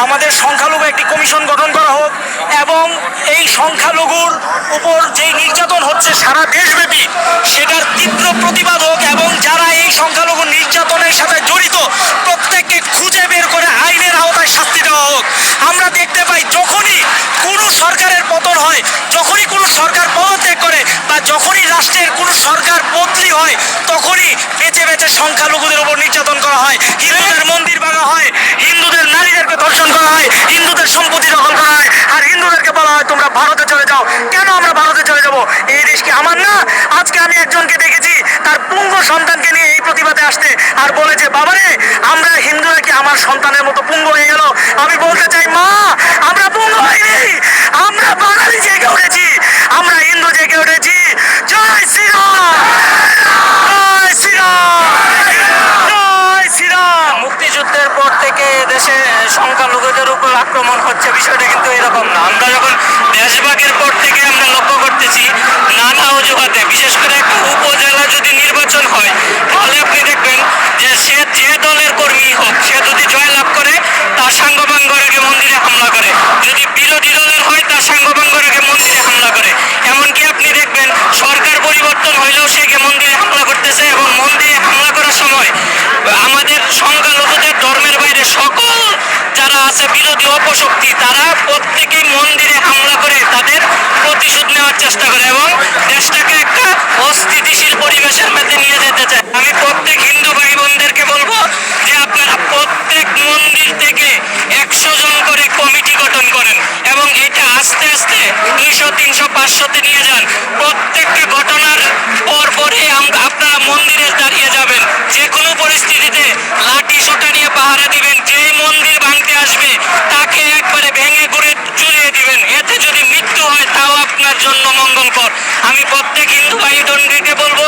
আমাদের সংখ্যালঘু একটি কমিশন গঠন করা হোক এবং এই সংখ্যালঘুর উপর যেই নির্যাতন হচ্ছে সারা দেশব্যাপী সেটার তীব্র প্রতিবাদ হোক এবং যারা এই সংখ্যালঘু নির্যাতনের সাথে জড়িত প্রত্যেককে খুঁজে বের করে আইনের আওতায় শাস্তি দেওয়া হোক। আমরা দেখতে পাই যখনই কোনো সরকারের পতন হয়, যখনই কোনো সরকার পদত্যাগ করে বা যখনই রাষ্ট্রের কোনো সরকার বদলি হয়, তখনই বেঁচে বেঁচে সংখ্যালঘুদের উপর নির্যাতন করা হয়, হিন্দুদের মন্দির ভাঙা হয়, হিন্দুদের নারীদেরকে ধর্ষণ করা হয়, হিন্দুদের সম্পত্তি দখল করা হয়, আর হিন্দুদেরকে বলা হয় তোমরা ভারতে চলে যাও। কেন আমরা ভারতে চলে যাব? এই দেশ কি আমার না? আজকে আমি একজনকে দেখেছি তার পুঙ্গ সন্তানকে নিয়ে এই প্রতিবাদে আসতে আর বলেছে বাবারে আমরা হিন্দুরা কি আমার সন্তানের মতো পুঙ্গ হয়ে গেল? আমি বলতে চাই মা, আমরা পুঙ্গ হয়নি, আমরা বাঙালি জেগে উঠেছি, আমরা হিন্দু জেগে উঠেছি। জয় শ্রীরাম, জয় শ্রীরাম, জয় শ্রীরাম। মুক্তিযুদ্ধের পর থেকে দেশে সংখ্যালঘুদের উপর আক্রমণ হচ্ছে, বিষয়টা কিন্তু এরকম না। আমরা যখন দেশভাগের পর থেকে আমরা লক্ষ্য করতেছি নানা অজুহাতে, বিশেষ করে একটা উপজেলা যদি নির্বাচন হয় তাহলে আপনি দেখবেন যে সে যে দলের কর্মী হোক সে যদি জয়লাভ করে তার সাঙ্গপাঙ্গ রেখে মন্দিরে হামলা করে, যদি বিরোধী দলের হয় তার সাঙ্গপাঙ্গ রেখে মন্দিরে হামলা করে। এমনকি আপনি দেখবেন সরকার পরিবর্তন হইলেও সে মন্দিরে হামলা করতেছে এবং মন্দিরে হামলা করার সময় আমাদের সংখ্যালঘুদের ধর্মের বাইরে সকল যারা আছে বিরোধী অপশক্তি তারা প্রত্যেকেই মন্দিরে হামলা করে তাদের প্রতিশোধ নেওয়ার চেষ্টা করে এবং দেশটাকে একটা অস্থিতিশীল পরিবেশের মধ্যে নিয়ে যেতে চায়। আমি প্রত্যেক হিন্দু ভাই বোনদেরকে বলবো যে আপনারা প্রত্যেক মন্দির থেকে 100 জন করে কমিটি গঠন করেন এবং এটা আস্তে আস্তে 200, 300, 500-তে নিয়ে যান। প্রত্যেকটা ঘটনার পরপরই আপনারা মন্দিরে দাঁড়িয়ে যাবেন, যে কোনো পরিস্থিতিতে লাঠি সোটা নিয়ে পাহারা দিবেন, যেই মন্দির ভাঙতে আসবে তাকে একবারে ভেঙে ঘুরে চুরিয়ে দিবেন। এতে যদি মৃত্যু হয় তাও আপনার জন্য মঙ্গলকর। আমি প্রত্যেক হিন্দু ভাই বোনদেরকে বলবো